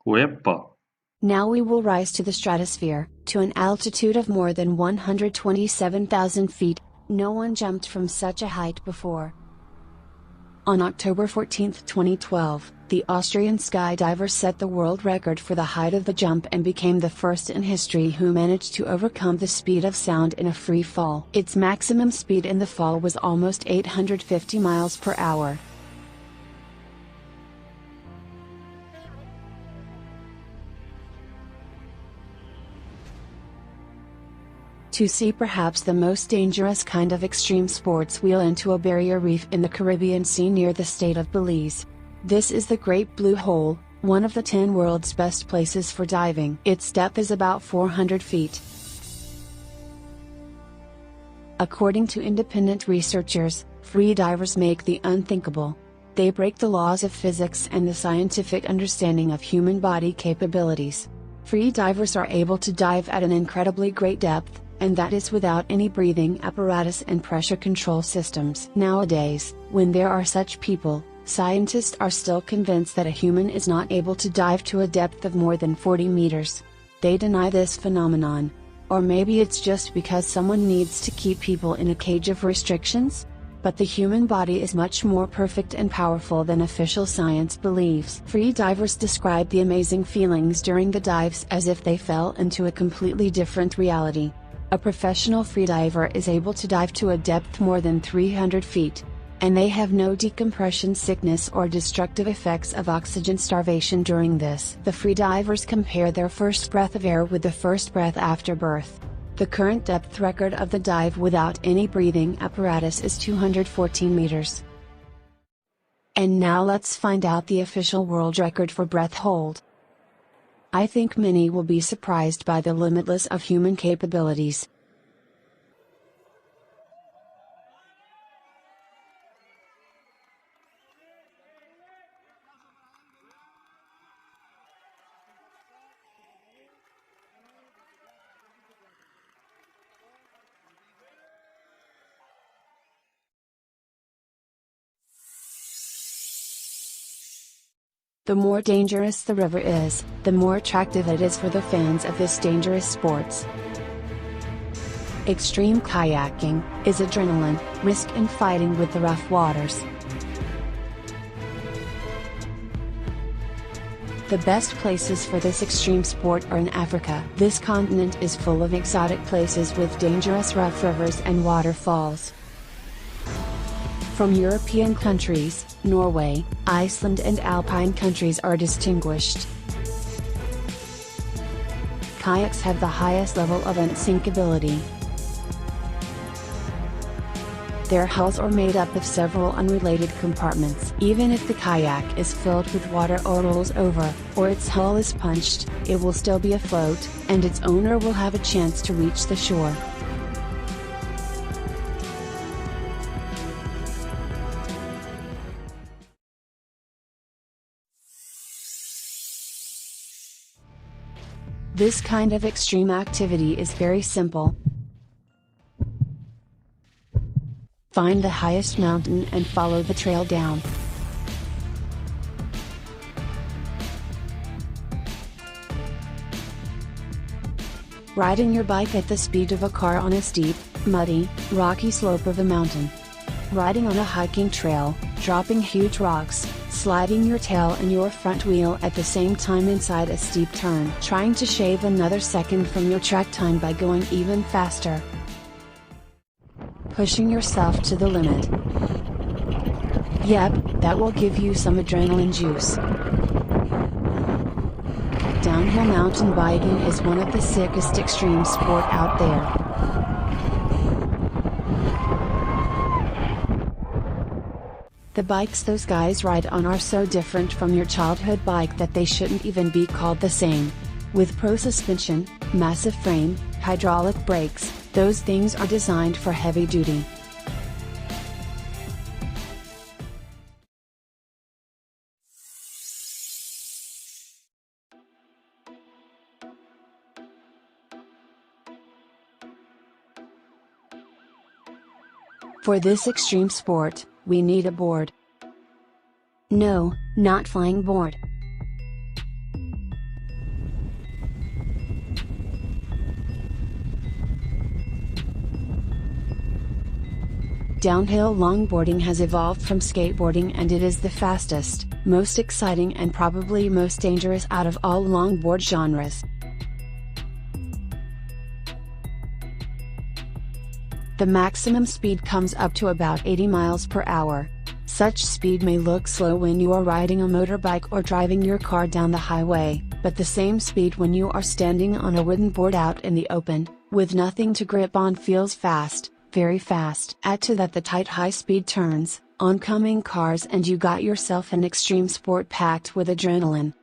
Uepa! Now we will rise to the stratosphere, to an altitude of more than 127,000 feet. No one jumped from such a height before. On October 14, 2012, the Austrian skydiver set the world record for the height of the jump and became the first in history who managed to overcome the speed of sound in a free fall. Its maximum speed in the fall was almost 850 miles per hour. To see perhaps the most dangerous kind of extreme sports wheel into a barrier reef in the Caribbean Sea near the state of Belize. This is the Great Blue Hole, one of the 10 world's best places for diving. Its depth is about 400 feet. According to independent researchers, free divers make the unthinkable. They break the laws of physics and the scientific understanding of human body capabilities. Free divers are able to dive at an incredibly great depth, and that is without any breathing apparatus and pressure control systems. Nowadays, when there are such people, scientists are still convinced that a human is not able to dive to a depth of more than 40 meters. They deny this phenomenon. Or maybe it's just because someone needs to keep people in a cage of restrictions? But the human body is much more perfect and powerful than official science believes. Free divers describe the amazing feelings during the dives as if they fell into a completely different reality. A professional freediver is able to dive to a depth more than 300 feet. And they have no decompression sickness or destructive effects of oxygen starvation during this. The freedivers compare their first breath of air with the first breath after birth. The current depth record of the dive without any breathing apparatus is 214 meters. And now let's find out the official world record for breath hold. I think many will be surprised by the limitless of human capabilities. The more dangerous the river is, the more attractive it is for the fans of this dangerous sports. Extreme kayaking is adrenaline, risk and fighting with the rough waters. The best places for this extreme sport are in Africa. This continent is full of exotic places with dangerous rough rivers and waterfalls. From European countries, Norway, Iceland and Alpine countries are distinguished. Kayaks have the highest level of unsinkability. Their hulls are made up of several unrelated compartments. Even if the kayak is filled with water or rolls over, or its hull is punched, it will still be afloat, and its owner will have a chance to reach the shore. This kind of extreme activity is very simple. Find the highest mountain and follow the trail down. Riding your bike at the speed of a car on a steep, muddy, rocky slope of a mountain. Riding on a hiking trail, dropping huge rocks, sliding your tail and your front wheel at the same time inside a steep turn. Trying to shave another second from your track time by going even faster. Pushing yourself to the limit. Yep, that will give you some adrenaline juice. Downhill mountain biking is one of the sickest extreme sport out there. The bikes those guys ride on are so different from your childhood bike that they shouldn't even be called the same. With pro suspension, massive frame, hydraulic brakes, those things are designed for heavy duty. For this extreme sport, we need a board. No, not flying board. Downhill longboarding has evolved from skateboarding, and it is the fastest, most exciting and probably most dangerous out of all longboard genres. The maximum speed comes up to about 80 miles per hour. Such speed may look slow when you are riding a motorbike or driving your car down the highway, but the same speed when you are standing on a wooden board out in the open, with nothing to grip on, feels fast, very fast. Add to that the tight high-speed turns, oncoming cars, and you got yourself an extreme sport packed with adrenaline.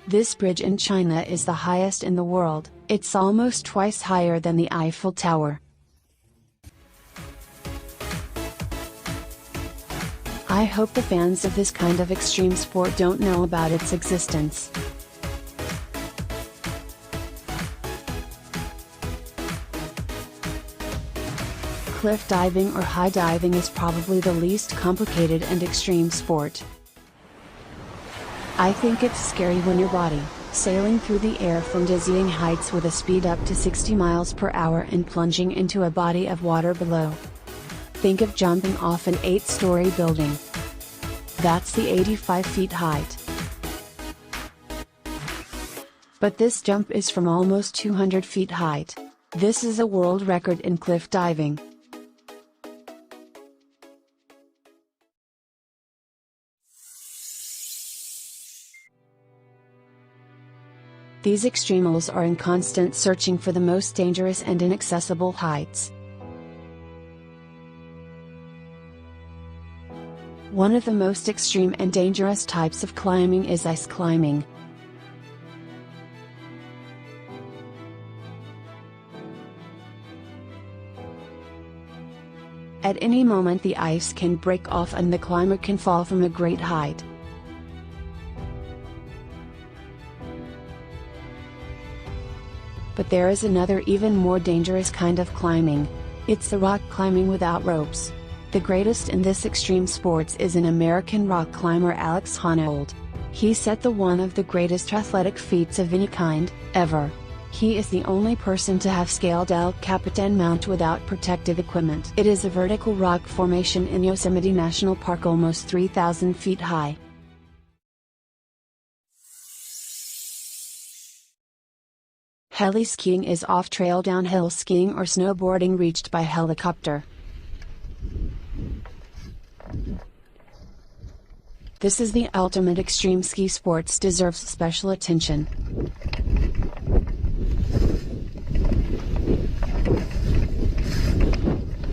This bridge in China is the highest in the world. It's almost twice higher than the Eiffel Tower. I hope the fans of this kind of extreme sport don't know about its existence. Cliff diving or high diving is probably the least complicated and extreme sport. I think it's scary when your body, sailing through the air from dizzying heights with a speed up to 60 miles per hour and plunging into a body of water below. Think of jumping off an 8-story building. That's the 85 feet height. But this jump is from almost 200 feet height. This is a world record in cliff diving. These extremals are in constant searching for the most dangerous and inaccessible heights. One of the most extreme and dangerous types of climbing is ice climbing. At any moment the ice can break off and the climber can fall from a great height. But there is another even more dangerous kind of climbing. It's the rock climbing without ropes. The greatest in this extreme sports is an American rock climber, Alex Honnold. He set one of the greatest athletic feats of any kind, ever. He is the only person to have scaled El Capitan Mount without protective equipment. It is a vertical rock formation in Yosemite National Park, almost 3,000 feet high. Heli skiing is off-trail downhill skiing or snowboarding reached by helicopter. This is the ultimate extreme ski sports, deserves special attention.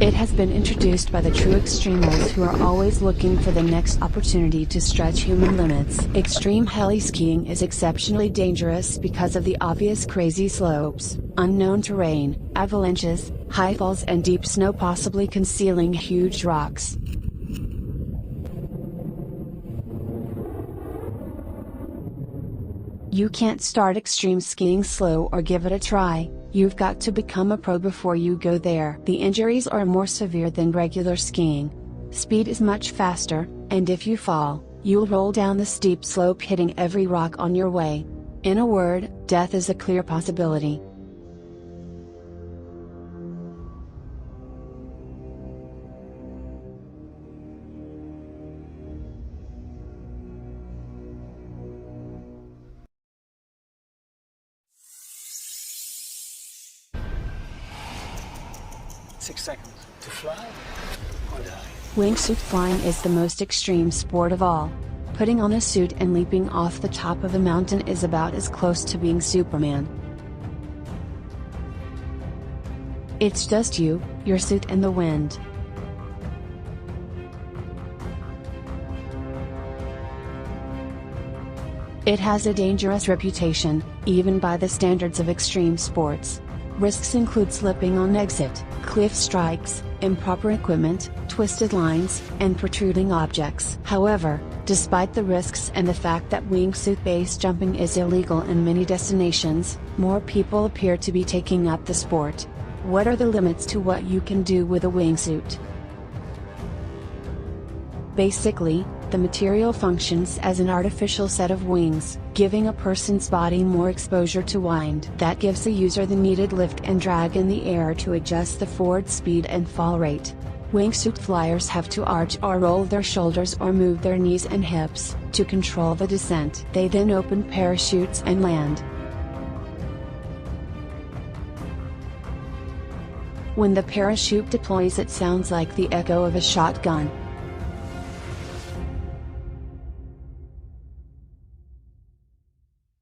It has been introduced by the true extremals who are always looking for the next opportunity to stretch human limits. Extreme heli skiing is exceptionally dangerous because of the obvious crazy slopes, unknown terrain, avalanches, high falls and deep snow possibly concealing huge rocks. You can't start extreme skiing slow or give it a try. You've got to become a pro before you go there. The injuries are more severe than regular skiing. Speed is much faster, and if you fall, you'll roll down the steep slope hitting every rock on your way. In a word, death is a clear possibility. Six seconds to fly or die. Wingsuit flying is the most extreme sport of all. Putting on a suit and leaping off the top of a mountain is about as close to being Superman. It's just you, your suit and the wind. It has a dangerous reputation, even by the standards of extreme sports. Risks include slipping on exit, cliff strikes, improper equipment, twisted lines, and protruding objects. However, Despite the risks and the fact that wingsuit base jumping is illegal in many destinations, more people appear to be taking up the sport. What are the limits to what you can do with a wingsuit? Basically, the material functions as an artificial set of wings, giving a person's body more exposure to wind that gives the user the needed lift and drag in the air to adjust the forward speed and fall rate. Wingsuit flyers have to arch or roll their shoulders or move their knees and hips to control the descent. They then open parachutes and land. When the parachute deploys, it sounds like the echo of a shotgun.